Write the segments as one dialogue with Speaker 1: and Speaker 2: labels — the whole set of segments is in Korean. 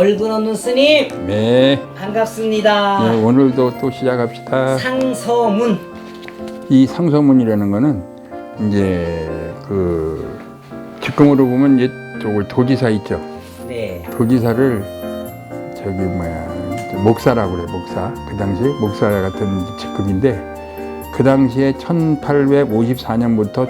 Speaker 1: 얼굴 없는 스님
Speaker 2: 네.
Speaker 1: 반갑습니다.
Speaker 2: 네, 오늘도 또 시작합시다.
Speaker 1: 상서문.
Speaker 2: 이 상서문이라는 거는 이제 그 직금으로 보면 이제 저걸 도지사 있죠.
Speaker 1: 네.
Speaker 2: 도지사를 저기 목사라고 그래. 목사. 그 당시 목사 같은 직급인데 그 당시에 1854년부터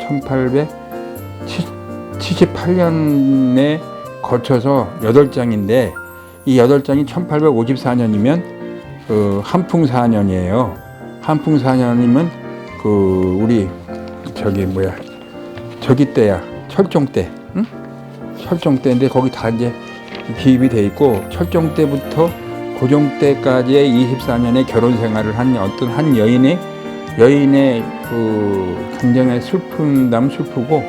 Speaker 2: 1878년에 거쳐서 8장인데 이 8장이 1854년이면 한풍 4년이에요. 한풍 4년이면 그 우리 저기 때야. 철종 때. 응? 철종 때인데 거기 다 이제 기입이 돼 있고 철종 때부터 고종 때까지의 24년의 결혼 생활을 한 어떤 한 여인의 그 굉장히 슬픈다면 슬프고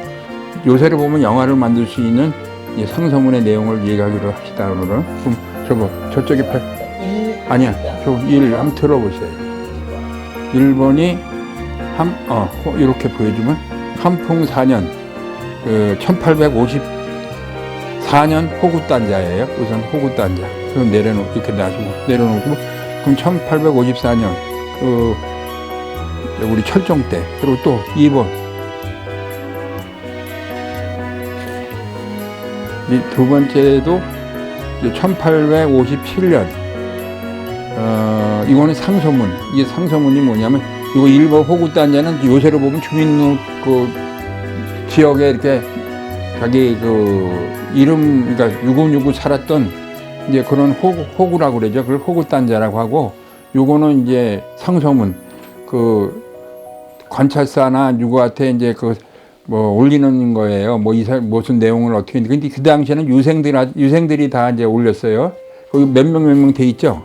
Speaker 2: 요새를 보면 영화를 만들 수 있는 이 상서문의 내용을 얘기하기로 합시다. 오늘은 그럼 저쪽에 아니야 저 1 한번 들어보세요. 1번이 이렇게 보여주면 한풍 4년 1854년 호구단자예요. 우선 호구단자. 그럼 이렇게 내려놓고 그럼 1854년 우리 철종 때. 그리고 또 2번 이 두 번째도 1857년 이거는 상서문. 이 상서문이 뭐냐면 이거 1번 호구단자는 요새로 보면 주민 그 지역에 이렇게 자기 그 이름 그러니까 유구유구 살았던 이제 그런 호구라고 그러죠. 그걸 호구단자라고 하고 요거는 이제 상서문 그 관찰사나 누구한테 이제 올리는 거예요. 무슨 내용을 어떻게 했는데 근데 그 당시에는 유생들이 다 이제 올렸어요. 거기 몇 명 돼 있죠.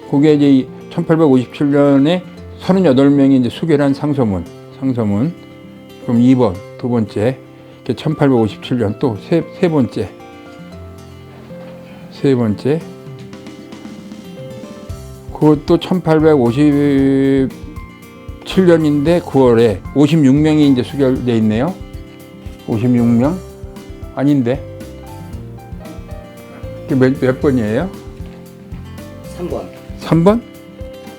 Speaker 2: 그게 이제 1857년에 38명이 이제 수결한 상서문. 그럼 2번 두 번째. 1857년 또 세 번째. 그것도 1857년인데 9월에 56명이 이제 수결돼 있네요. 56명? 아닌데. 몇 번이에요?
Speaker 1: 3번.
Speaker 2: 3번?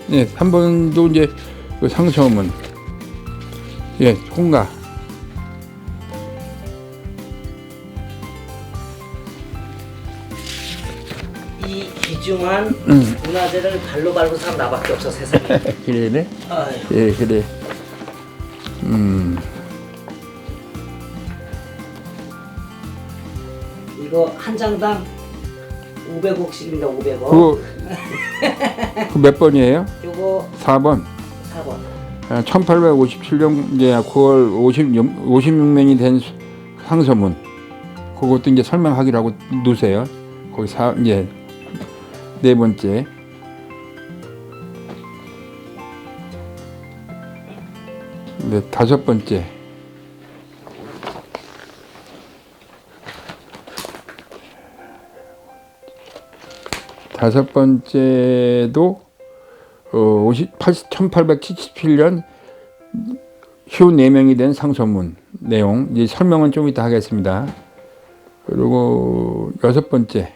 Speaker 2: 네, 3번도 이제 그 상서문. 예, 홍가.
Speaker 1: 이 귀중한 문화재를 발로 밟은 사람 나밖에 없어 세상에.
Speaker 2: 그래?
Speaker 1: 아유.
Speaker 2: 예, 그래.
Speaker 1: 이거 한 장당 500억씩입니다. 500억.
Speaker 2: 그 몇 번이에요?
Speaker 1: 요거
Speaker 2: 4번.
Speaker 1: 4번.
Speaker 2: 1857년 이제 9월 56명이 된 상서문. 그것도 이제 설명하기로 하고 놓으세요. 거기 이제 네 번째. 네, 다섯 번째. 다섯 번째도 1877년 54명이 된 상서문 내용. 이제 설명은 좀 이따 하겠습니다. 그리고 여섯 번째.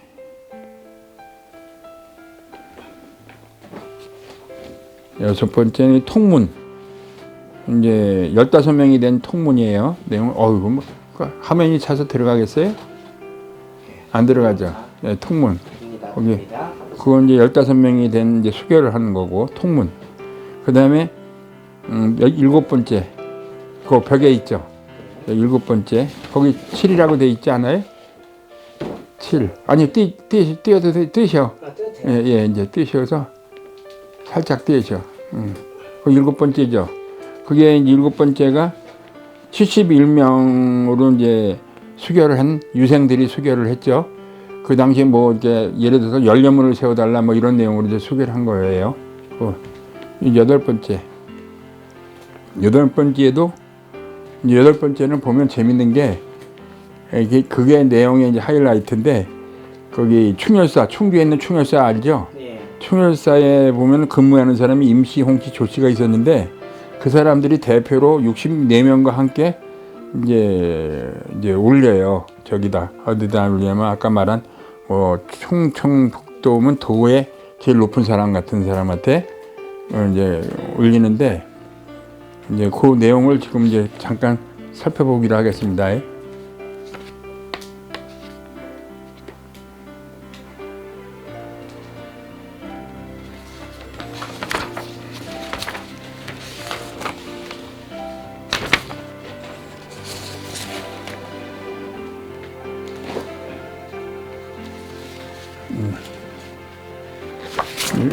Speaker 2: 여섯 번째는 통문. 이제 15명이 된 통문이에요. 내용, 화면이 차서 들어가겠어요? 안 들어가죠. 네, 통문. 거기, 그건 이제 15명이 된 이제 수결을 하는 거고, 통문. 그 다음에, 7번째. 그 벽에 있죠. 7번째. 거기 7이라고 돼 있지 않아요? 7. 아니, 띄어도 띄셔. 예, 이제 띄셔서 살짝 띄셔. 그 7번째죠. 그게 이제 7번째가 71명으로 이제 수결을 한 유생들이 수결을 했죠. 그 당시에 이렇게 예를 들어서 열려문을 세워달라 이런 내용으로 이제 수결을 한 거예요. 여덟 번째도 이제 여덟 번째는 보면 재밌는 게 그게 내용의 이제 하이라이트인데 거기 충주에 있는 충혈사 알죠? 네. 충혈사에 보면 근무하는 사람이 임씨, 홍씨, 조씨가 있었는데 그 사람들이 대표로 64명과 함께 이제 올려요. 저기다 어디다 올리냐면 아까 말한 충청 도 오면 도의 제일 높은 사람 같은 사람한테 이제 올리는데 이제 그 내용을 지금 이제 잠깐 살펴보기로 하겠습니다.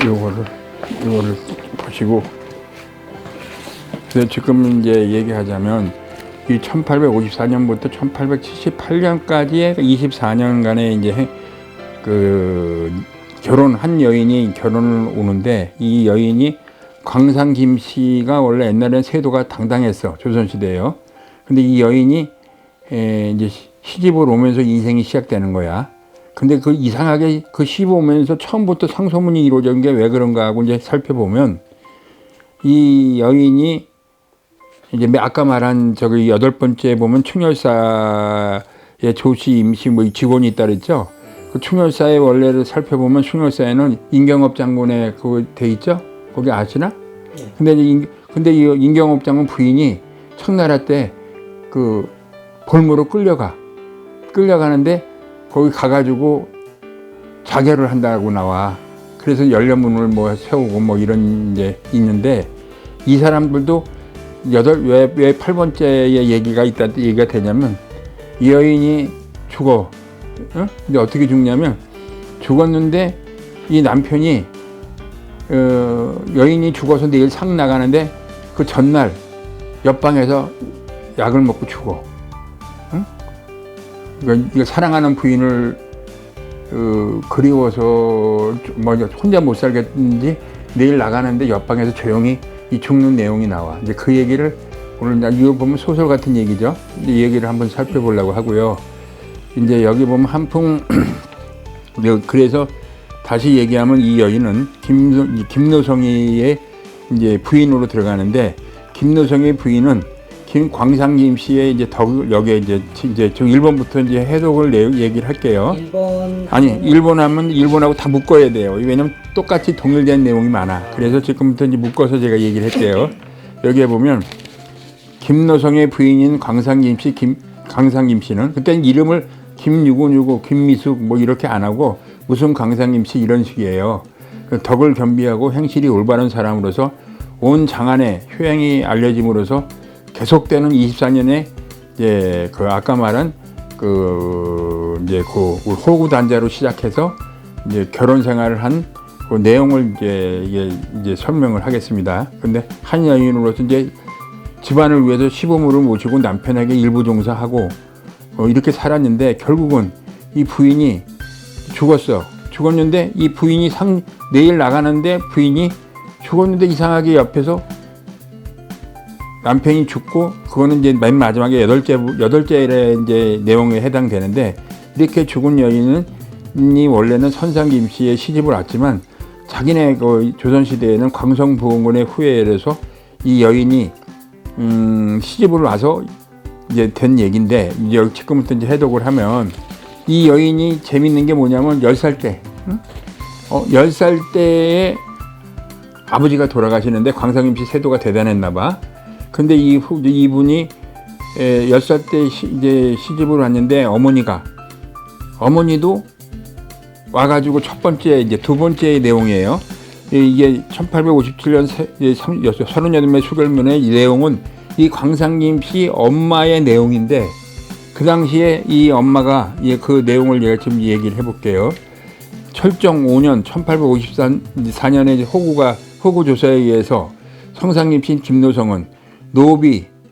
Speaker 2: 요거를 보시고, 그래서 지금 이제 얘기하자면 이 1854년부터 1878년까지의 24년간의 이제 그 결혼한 여인이 결혼을 오는데, 이 여인이 광산 김씨가 원래 옛날에는 세도가 당당했어, 조선시대에요. 근데 이 여인이 이제 시집을 오면서 인생이 시작되는 거야. 근데 그 이상하게 그 시집 오면서 처음부터 상소문이 이루어진 게 왜 그런가 하고 이제 살펴보면, 이 여인이 이제 아까 말한 저기 8번째 보면 충혈사의 조씨 임시 뭐 직원이 있다 그랬죠. 그 충혈사의 원래를 살펴보면 충혈사에는 임경업 장군의 그거 돼 있죠. 거기 아시나? 근데 이 임경업 장군 부인이 청나라 때 그 볼모로 끌려가는데 거기 가가지고 자결을 한다고 나와. 그래서 연례문을 뭐 세우고 뭐 이런 이제 있는데, 이 사람들도 왜 8번째의 얘기가 되냐면, 이 여인이 죽어. 근데 어떻게 죽냐면, 죽었는데 이 남편이 여인이 죽어서 내일 상 나가는데 그 전날 옆방에서 약을 먹고 죽어. 그러니까 사랑하는 부인을 그리워서 뭐 혼자 못 살겠는지 내일 나가는데 옆방에서 조용히 이 죽는 내용이 나와. 이제 그 얘기를 오늘 이거 보면 소설 같은 얘기죠. 이 얘기를 한번 살펴보려고 하고요. 이제 여기 보면 한풍 그래서 다시 얘기하면 이 여인은 김노성이의 이제 부인으로 들어가는데, 김노성의 부인은 김광상김 씨의 이제 여기에 이제 저 1번부터 이제 해독을 얘기를 할게요.
Speaker 1: 1번
Speaker 2: 아니 1번 하면 1번하고 다 묶어야 돼요. 왜냐면 똑같이 동일된 내용이 많아. 그래서 지금부터 이제 묶어서 제가 얘기를 할게요. 여기에 보면 김노성의 부인인 광상김 씨는 그때는 이름을 김유곤유고 김미숙 뭐 이렇게 안 하고 무슨 광상김 씨 이런 식이에요. 덕을 겸비하고 행실이 올바른 사람으로서 온 장안에 효행이 알려짐으로써 계속되는 24년에 이제 그 아까 말한 그 이제 그 호구 단자로 시작해서 이제 결혼 생활을 한 그 내용을 이제 설명을 하겠습니다. 근데 한 여인으로서 이제 집안을 위해서 시부모를 모시고 남편에게 일부 종사하고 이렇게 살았는데, 결국은 이 부인이 죽었는데 이 부인이 내일 나가는데 부인이 죽었는데 이상하게 옆에서 남편이 죽고, 그거는 이제 맨 마지막에 여덟째 이제 내용에 해당되는데, 이렇게 죽은 여인이 원래는 선상김 씨의 시집을 왔지만 자기네 그 조선시대에는 광성부원군의 후예라서 이 여인이 시집을 와서 이제 된 얘기인데, 이제 지금부터 이제 해독을 하면, 이 여인이 재밌는 게 뭐냐면 10살 때, 10살 때에 아버지가 돌아가시는데 광상김 씨 세도가 대단했나 봐. 근데 이분이 10살 때 이제 시집을 왔는데, 어머니도 와가지고 이제 두 번째 내용이에요. 이게 1857년 38매 수결문의 이 내용은 이 광상김 씨 엄마의 내용인데, 그 당시에 이 엄마가 그 내용을 제가 지금 얘기를 해볼게요. 철정 5년 1854년에 호구 조사에 의해서 성상김 씨 김노성은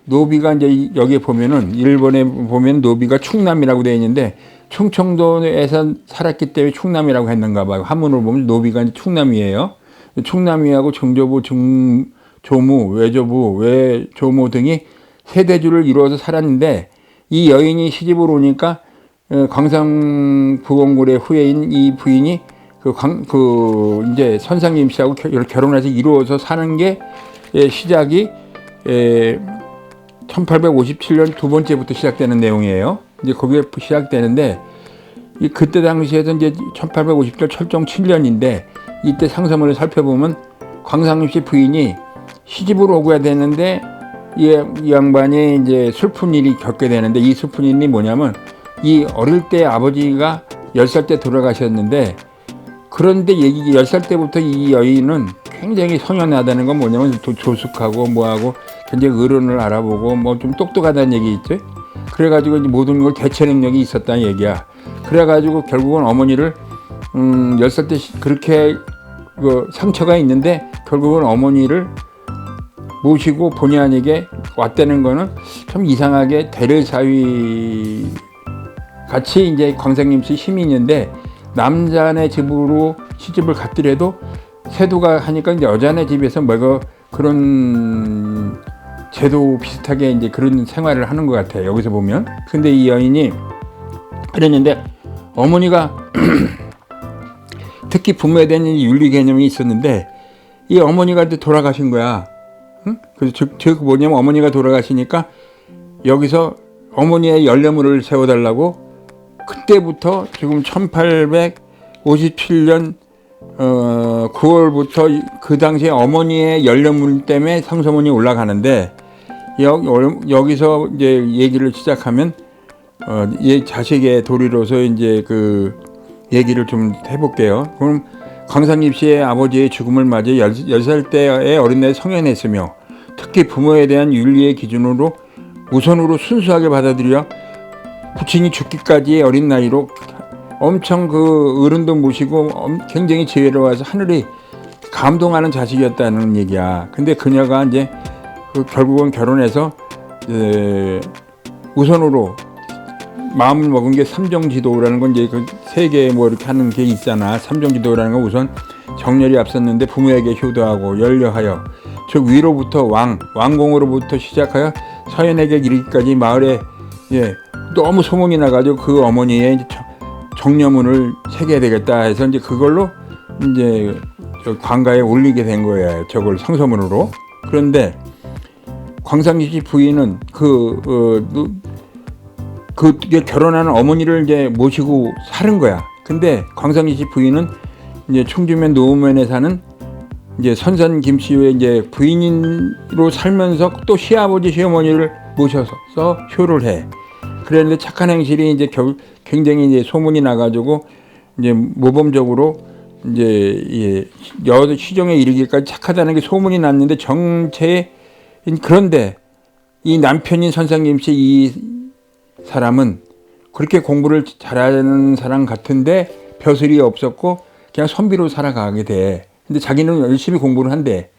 Speaker 2: 노비가 이제 여기에 보면은 1번에 보면 노비가 충남이라고 되어 있는데, 충청도에서 살았기 때문에 충남이라고 했는가 봐요. 한문을 보면 노비가 이제 충남이에요. 충남이하고 정조부, 조무, 외조부, 외조모 등이 세대주를 이루어서 살았는데, 이 여인이 시집을 오니까 광산부원군의 후예인 이 부인이 이제 선상김 씨하고 결혼해서 이루어서 사는 게 시작이 1857년 두 번째부터 시작되는 내용이에요. 이제 거기에 시작되는데, 그때 당시에도 이제 1850년 철종 7년인데 이때 상서문을 살펴보면 광상림 씨 부인이 시집을 오고야 되는데 이 양반이 이제 슬픈 일이 겪게 되는데 이 슬픈 일이 뭐냐면 이 어릴 때 아버지가 10살 때 돌아가셨는데 그런데 10살 때부터 이 여인은 굉장히 선연하다는 건 뭐냐면 조숙하고 뭐하고 굉장히 어른을 알아보고 뭐 좀 똑똑하다는 얘기 있죠. 그래가지고 이제 모든 걸 대처 능력이 있었다는 얘기야. 그래가지고 결국은 어머니를 10살 때 그렇게 그 상처가 있는데 결국은 어머니를 모시고 본의 아니게 왔다는 거는 좀 이상하게 대를사위 같이 이제 광상림 씨 시민인데 남자네 집으로 시집을 갔더라도 세도가 하니까 이제 여자네 집에서 뭐가 그런 제도 비슷하게 이제 그런 생활을 하는 것 같아요. 여기서 보면. 근데 이 여인이 그랬는데 어머니가 특히 부모에 대한 윤리 개념이 있었는데 이 어머니가 돌아가신 거야. 응? 그래서 즉 뭐냐면 어머니가 돌아가시니까 여기서 어머니의 열려물을 세워달라고 그때부터 지금 1857년 9월부터 그 당시에 어머니의 열려물 때문에 상서문이 올라가는데 여기서 이제 얘기를 시작하면 자식의 도리로서 이제 그 얘기를 좀 해볼게요. 그럼 광상림 씨의 아버지의 죽음을 맞아 10살 때의 어린 나이에 성연했으며 특히 부모에 대한 윤리의 기준으로 우선으로 순수하게 받아들여 부친이 죽기까지의 어린 나이로 엄청 그 어른도 모시고 굉장히 지혜로워서 하늘이 감동하는 자식이었다는 얘기야. 근데 그녀가 이제 결국은 결혼해서 우선으로 마음을 먹은 게 삼정지도라는 건 이제 그 세계에 뭐 이렇게 하는 게 있잖아. 삼정지도라는 건 우선 정렬이 앞섰는데 부모에게 효도하고 열려하여 즉 위로부터 왕공으로부터 시작하여 서연에게 이르기까지 마을에 너무 소문이 나가지고 그 어머니의 정려문을 새겨야 되겠다 해서 이제 그걸로 이제 관가에 올리게 된 거예요. 저걸 상서문으로. 그런데 광상림 씨 부인은 그게 결혼하는 어머니를 이제 모시고 사는 거야. 근데 광상림 씨 부인은 이제 충주면 노무면에 사는 이제 선산 김씨의 이제 부인으로 살면서 또 시아버지 시어머니를 모셔서 효를 해. 그랬는데 착한 행실이 이제 굉장히 이제 소문이 나가지고 이제 모범적으로 이제 시정에 이르기까지 착하다는 게 소문이 났는데 정체에 그런데 이 남편인 선산 김씨 이 사람은 그렇게 공부를 잘하는 사람 같은데 벼슬이 없었고 그냥 선비로 살아가게 돼. 근데 자기는 열심히 공부를 한대.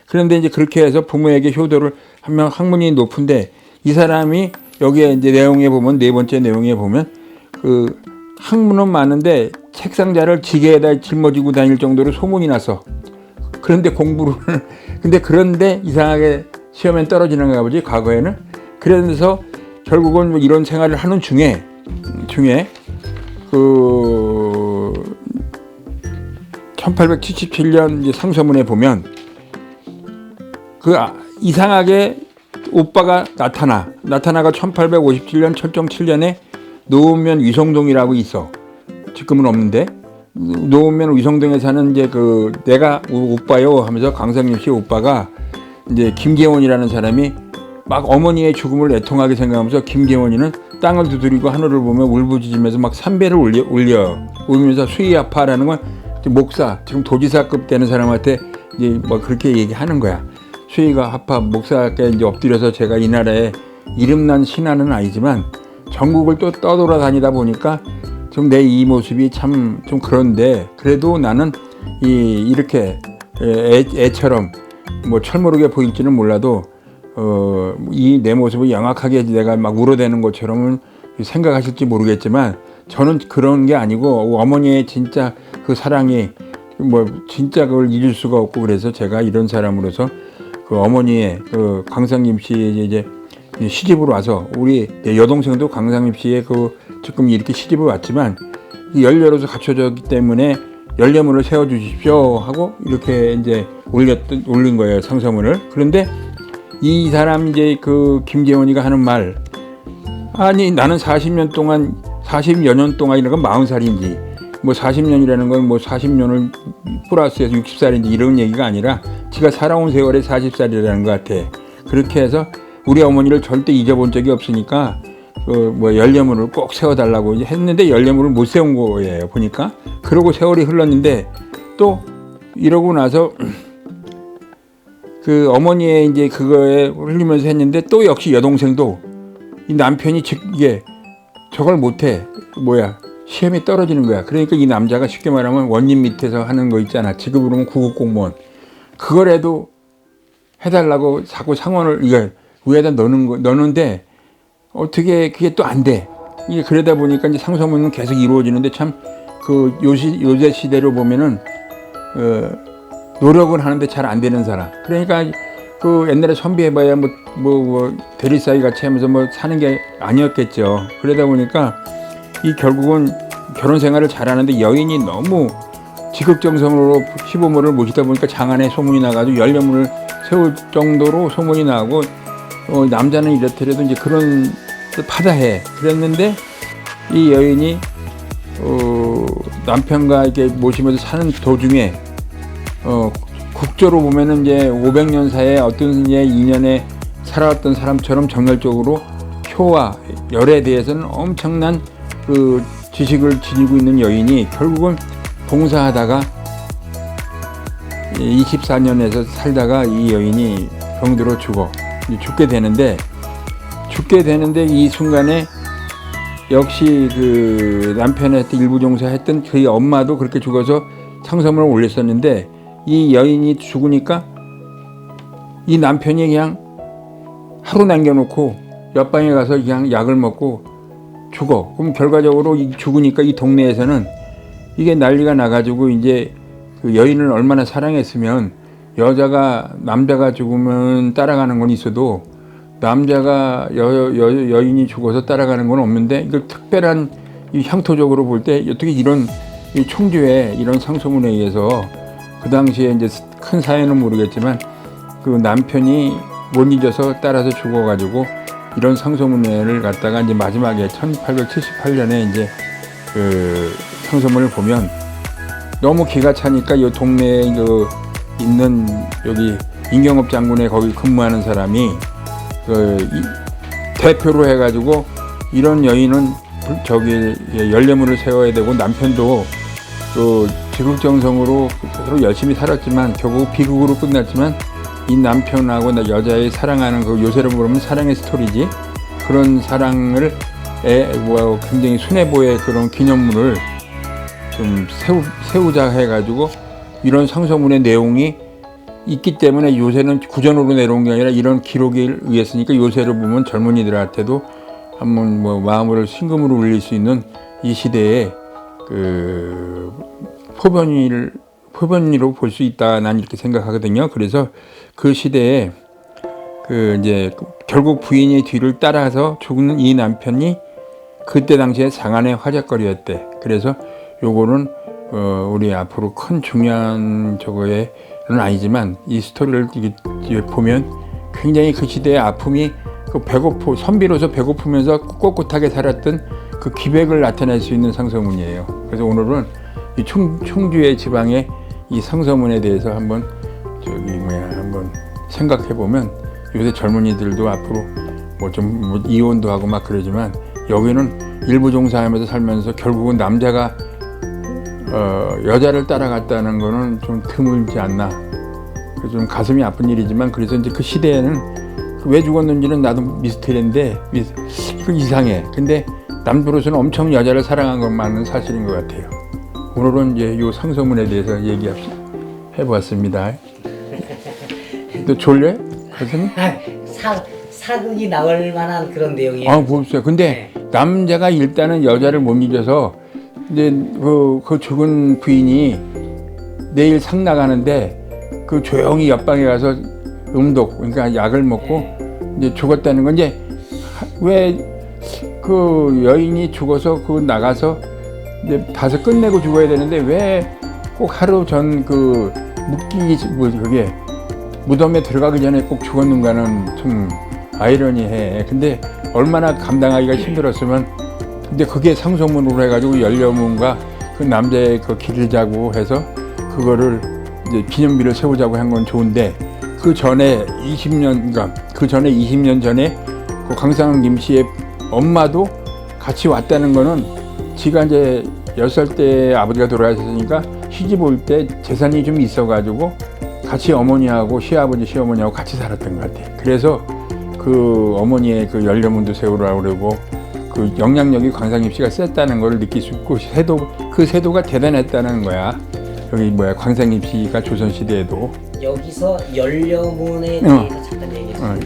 Speaker 2: 그런데 이제 그렇게 해서 부모에게 효도를 하면 학문이 높은데 이 사람이 여기에 이제 내용에 보면 네 번째 내용에 보면 그 학문은 많은데 책상자를 지게에다 짊어지고 다닐 정도로 소문이 나서 그런데 공부를 그런데 이상하게 시험엔 떨어지는가 보지 과거에는. 그래서 결국은 뭐 이런 생활을 하는 중에 그 1877년 이제 상서문에 보면 그 이상하게 오빠가 나타나가 1857년 철종 7년에 노원면 위성동이라고 있어. 지금은 없는데 노원면 위성동에 사는 이제 그 내가 오빠요 하면서 광상림 씨 오빠가 이제 김계원이라는 사람이 막 어머니의 죽음을 애통하게 생각하면서 김계원이는 땅을 두드리고 하늘을 보며 울부짖으면서 막 삼배를 울면서 수의 아파라는 건 목사 지금 도지사급 되는 사람한테 이제 뭐 그렇게 얘기하는 거야. 수의가 아파 목사께 이제 엎드려서 제가 이 나라에 이름난 신하는 아니지만 전국을 또 떠돌아다니다 보니까 좀 내 이 모습이 참 좀 그런데 그래도 나는 이렇게 애처럼 뭐 철모르게 보일지는 몰라도 이 내 모습을 영악하게 내가 막 울어대는 것처럼은 생각하실지 모르겠지만 저는 그런 게 아니고 어머니의 진짜 그 사랑이 뭐 진짜 그걸 잊을 수가 없고 그래서 제가 이런 사람으로서 그 어머니의 그 광상림 씨의 이제 시집으로 와서 우리 여동생도 광상림 씨의 그 지금 이렇게 시집을 왔지만 열려로서 갖춰졌기 때문에 열려문을 세워주십시오 하고 이렇게 이제 올린 거예요 상서문을. 그런데 이 사람 이제 그 김계원이가 하는 말 아니 나는 40년 동안 40여 년 동안 이런 건 40살인지 뭐 40년이라는 건 뭐 40년을 플러스해서 60살인지 이런 얘기가 아니라 지가 살아온 세월에 40살이라는 것 같아. 그렇게 해서 우리 어머니를 절대 잊어본 적이 없으니까 뭐 열려문을 꼭 세워달라고 했는데 열려문을 못 세운 거예요. 보니까. 그러고 세월이 흘렀는데 또 이러고 나서 그 어머니의 이제 그거에 흘리면서 했는데 또 역시 여동생도 이 남편이 이게 저걸 못해. 시험에 떨어지는 거야. 그러니까 이 남자가 쉽게 말하면 원님 밑에서 하는 거 있잖아. 지금으로 는 구급공무원. 그거라도 해달라고 자꾸 상원을 위에다 넣는데 어떻게 그게 또 안 돼. 이게 그러다 보니까 이제 상소문은 계속 이루어지는데 참 그 요새 시대로 보면은 노력은 하는데 잘 안 되는 사람. 그러니까 그 옛날에 선비해봐야 뭐 대리사이 같이 하면서 뭐 사는 게 아니었겠죠. 그러다 보니까 이 결국은 결혼 생활을 잘하는데 여인이 너무 지극정성으로 시부모를 모시다 보니까 장안에 소문이 나가지고 열려문을 세울 정도로 소문이 나고 남자는 이렇더라도 이제 그런 파다해. 그랬는데 이 여인이 남편과 이렇게 모시면서 사는 도중에 국조로 보면은 이제 500년 사이에 어떤 인연에 살아왔던 사람처럼 정열적으로 효와 열에 대해서는 엄청난 그 지식을 지니고 있는 여인이 결국은 봉사하다가 24년에서 살다가 이 여인이 병들어 죽게 되는데 이 순간에 역시 그 남편한테 일부 종사했던 그의 엄마도 그렇게 죽어서 상소문을 올렸었는데 이 여인이 죽으니까 이 남편이 그냥 하루 남겨놓고 옆방에 가서 그냥 약을 먹고 죽어. 그럼 결과적으로 죽으니까 이 동네에서는 이게 난리가 나가지고 이제 그 여인을 얼마나 사랑했으면 남자가 죽으면 따라가는 건 있어도 남자가 여인이 죽어서 따라가는 건 없는데 이걸 특별한 이 향토적으로 볼 때 어떻게 이런 이 총주의 이런 상소문에 의해서 그 당시에 이제 큰 사연은 모르겠지만 그 남편이 못 잊어서 따라서 죽어가지고 이런 상소문회를 갖다가 이제 마지막에 1878년에 이제 그 상소문을 보면 너무 기가 차니까 이 동네에 있는 여기 임경업 장군에 거기 근무하는 사람이 대표로 해가지고 이런 여인은 열려문을 세워야 되고 남편도 지극정성으로 서로 열심히 살았지만 결국 비극으로 끝났지만 이 남편하고 여자의 사랑하는 그 요새로 보면 사랑의 스토리지 그런 사랑을 굉장히 순애보의 그런 기념물을 좀 세우자 해가지고 이런 상소문의 내용이 있기 때문에 요새는 구전으로 내려온 게 아니라 이런 기록에 의했으니까 요새로 보면 젊은이들한테도 한번 마음을 심금으로 울릴 수 있는 이 시대에 그 포변이로 볼 수 있다 난 이렇게 생각하거든요. 그래서 그 시대에 이제 결국 부인의 뒤를 따라서 죽는 이 남편이 그때 당시에 장안의 화제거리였대. 그래서 요거는 우리 앞으로 큰 중요한 저거에는 아니지만 이 스토리를 보면 굉장히 그 시대의 아픔이 선비로서 배고프면서 꼿꼿하게 살았던 그 기백을 나타낼 수 있는 상소문이에요. 그래서 오늘은 이 충주의 지방의 이 상소문에 대해서 한번 한번 생각해 보면 요새 젊은이들도 앞으로 이혼도 하고 막 그러지만 여기는 일부 종사하면서 살면서 결국은 남자가 여자를 따라갔다는 거는 좀 드물지 않나. 좀 가슴이 아픈 일이지만 그래서 이제 그 시대에는 왜 죽었는지는 나도 미스터리인데 이건 이상해. 근데 남자로서는 엄청 여자를 사랑한 것만은 사실인 것 같아요. 오늘은 이제 이 상소문에 대해서 해보았습니다. 너 졸려? 교수님?
Speaker 1: 사극이 나올 만한 그런 내용이에요.
Speaker 2: 보세요. 근데 남자가 일단은 여자를 못 잊어서 이제 그 죽은 부인이 내일 상 나가는데 그 조용히 옆방에 가서 그러니까 약을 먹고 이제 죽었다는 건 이제 왜 그 여인이 죽어서 나가서 이제 다서 끝내고 죽어야 되는데 왜 꼭 하루 전 그게 무덤에 들어가기 전에 꼭 죽었는가는 좀 아이러니해. 근데 얼마나 감당하기가 힘들었으면 근데 그게 상소문으로 해가지고 열려문과 그 남자의 그 길을 자고 해서 그거를 이제 기념비를 세우자고 한 건 좋은데 그 전에 20년, 그러니까 그 전에 20년 전에 그 강상은 김 씨의 엄마도 같이 왔다는 거는 지가 이제 10살 때 아버지가 돌아가셨으니까 시집 올 때 재산이 좀 있어가지고 같이 어머니하고 시아버지, 시어머니하고 같이 살았던 것 같아. 그래서 그 어머니의 그 열려문도 세우라고 그러고 그 영향력이 광상김 씨가 셌다는 걸 느낄 수 있고 그 세도가 대단했다는 거야. 여기 광상김 씨가 조선시대에도
Speaker 1: 여기서 열려문에 대해서 잠깐 얘기해 주세요.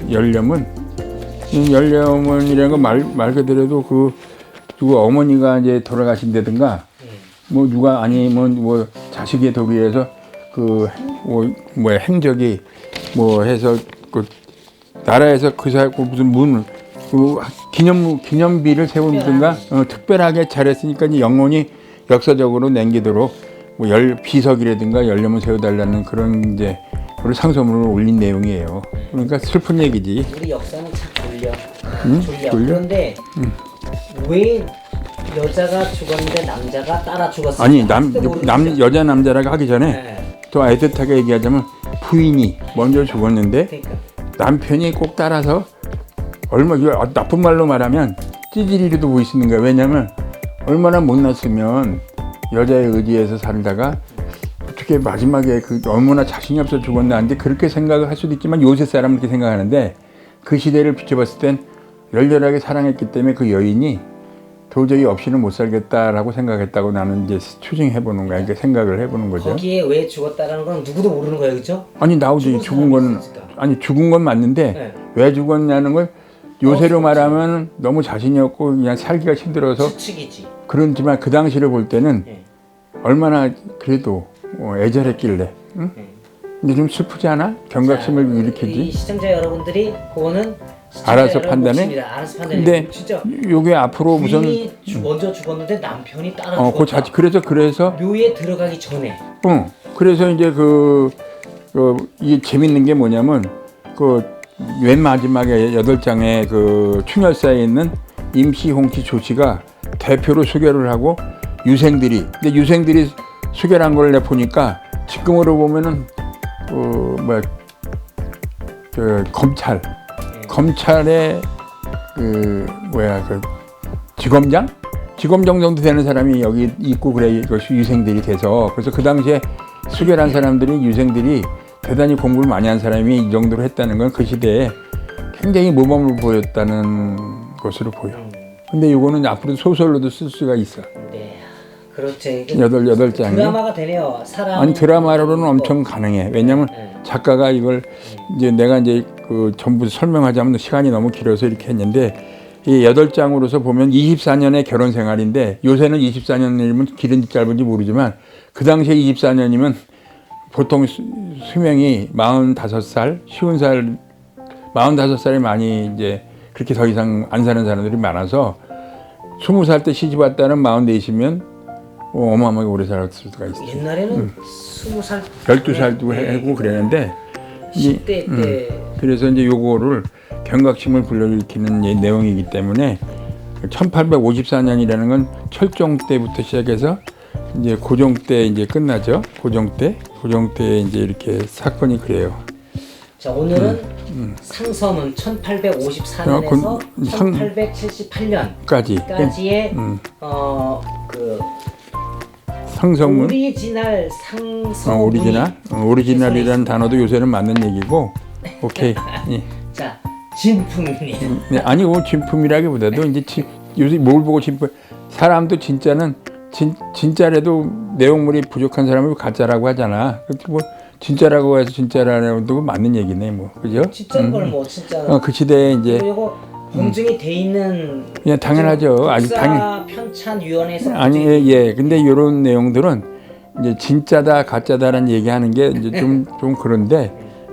Speaker 2: 열려문이라는 건 말 그대로도 그 누구 어머니가 이제 돌아가신다든가 뭐 누가 아니면 뭐 자식의 도리에서 그 행적이 뭐 해서 그 나라에서 무슨 그 기념비를 세운든가 특별하게 잘했으니까 이제 영원히 역사적으로 남기도록 뭐 비석이라든가 열려문 세워달라는 그런 이제 우리 상소문을 올린 내용이에요. 그러니까 슬픈 얘기지.
Speaker 1: 우리 역사는 참 졸려.
Speaker 2: 졸려?
Speaker 1: 그런데 왜 여자가 죽었는데 남자가 따라 죽었을까?
Speaker 2: 아니 여자 남자라고 하기 전에
Speaker 1: 네.
Speaker 2: 또 애틋하게 얘기하자면 부인이 먼저 죽었는데
Speaker 1: 그러니까.
Speaker 2: 남편이 꼭 따라서 이거 나쁜 말로 말하면 찌질이라도 보일 수 있는 거야. 왜냐면 얼마나 못났으면 여자의 의지에서 살다가 어떻게 마지막에 그 얼마나 자신이 없어 죽었나 하는데 그렇게 생각을 할 수도 있지만 요새 사람은 그렇게 생각하는데 그 시대를 비춰봤을 땐 열렬하게 사랑했기 때문에 그 여인이 도저히 없이는 못 살겠다라고 생각했다고 나는 이제 추정해보는 거야. 이렇게 생각을 해보는 거죠.
Speaker 1: 거기에 왜 죽었다라는 건 누구도 모르는 거예요, 그렇죠?
Speaker 2: 아니 나오지. 죽은 건 맞는데
Speaker 1: 네.
Speaker 2: 왜 죽었냐는 걸 요새로 말하면 너무 자신이 없고 그냥 살기가 힘들어서
Speaker 1: 추측이지.
Speaker 2: 그렇지만 그 당시를 볼 때는
Speaker 1: 네.
Speaker 2: 얼마나 그래도 애절했길래. 응? 근데 좀 슬프지 않아? 경각심을
Speaker 1: 이
Speaker 2: 일으키지.
Speaker 1: 시청자 여러분들이 그거는
Speaker 2: 알아서 판단해.
Speaker 1: 알아서 판단해.
Speaker 2: 근데
Speaker 1: 진짜
Speaker 2: 요게 앞으로 무슨
Speaker 1: 부인이 먼저 죽었는데 남편이 따라 죽었다.
Speaker 2: 그래서
Speaker 1: 묘에 들어가기 전에.
Speaker 2: 그래서 이제 이게 재밌는 게 뭐냐면 맨 마지막에 8장에 그 충혈사에 있는 임시, 홍씨, 조씨가 대표로 수결을 하고 근데 유생들이 수결한 걸 내보니까 지금으로 보면은 검찰의 지검장 정도 되는 사람이 여기 있고 그래 이것이 유생들이 돼서 그래서 그 당시에 수결한 사람들이 유생들이 대단히 공부를 많이 한 사람이 이 정도로 했다는 건 그 시대에 굉장히 모범을 보였다는 것으로 보여. 근데 이거는 앞으로 소설로도 쓸 수가 있어.
Speaker 1: 네, 그렇지.
Speaker 2: 8장이.
Speaker 1: 드라마가 되네요.
Speaker 2: 아니 드라마로는 엄청 가능해. 왜냐면 작가가 이걸 이제 내가 이제 그 전부 설명하자면 시간이 너무 길어서 이렇게 했는데 이 8장으로서 보면 24년의 결혼 생활인데 요새는 24년이면 길은지 짧은지 모르지만 그 당시에 24년이면 보통 수명이 45살, 45살이 많이 이제 그렇게 더 이상 안 사는 사람들이 많아서 20살 때 시집 왔다는 44이면 어마어마하게 오래 살았을 수가 있어요.
Speaker 1: 옛날에는 20살,
Speaker 2: 12살도 하고 그랬는데
Speaker 1: 10대 때
Speaker 2: 그래서 이제 요거를 경각심을 불러일으키는 내용이기 때문에 1854년이라는 건 철종 때부터 시작해서 이제 고종 때 이제 끝나죠. 고종 때 이제 이렇게 사건이 그래요.
Speaker 1: 자, 오늘은 상서문 1854년에서 1878년까지의 그
Speaker 2: 상서문
Speaker 1: 오리지널 상서문이
Speaker 2: 오리지널이라는 단어도 요새는 맞는 얘기고 오케이. 예.
Speaker 1: 자, 진품입니다.
Speaker 2: 네, 아니고 진품이라기보다도 이제 요새 뭘 보고 진품 사람도 진짜라도 내용물이 부족한 사람을 가짜라고 하잖아. 뭐 진짜라고 해서 진짜라는 것도 맞는 얘기네, 뭐 그죠?
Speaker 1: 진짜인 걸 뭐 진짜.
Speaker 2: 그 시대에 이제
Speaker 1: 이거 검증이 돼 있는.
Speaker 2: 그냥 당연하죠. 아주
Speaker 1: 편찬위원회에서.
Speaker 2: 아니 예. 근데 이런 내용들은 이제 진짜다 가짜다라는 얘기하는 게 이제 좀 그런데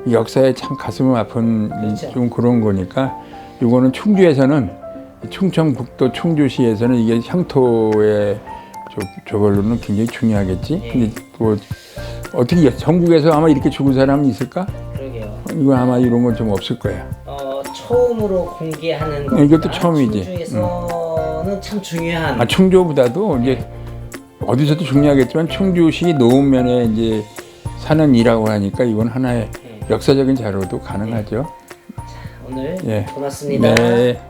Speaker 2: 역사에 참 가슴 아픈
Speaker 1: 그렇죠.
Speaker 2: 좀 그런 거니까 이거는 충주에서는 충청북도 충주시에서는 이게 향토의 저걸로는 굉장히 중요하겠지. 근데 뭐 어떻게 전국에서 아마 이렇게 죽은 사람이 있을까?
Speaker 1: 그러게요.
Speaker 2: 이건 아마 이런 건 좀 없을 거야.
Speaker 1: 처음으로 공개하는 거.
Speaker 2: 이것도 처음이지.
Speaker 1: 충주에서 청조는 참 중요한.
Speaker 2: 청조보다도 이제 어디서도 중요하겠지만 청주시 노읍면에 이제 사는 이라고 하니까 이건 하나의 역사적인 자료도 가능하죠.
Speaker 1: 오늘
Speaker 2: 예.
Speaker 1: 고맙습니다.
Speaker 2: 네.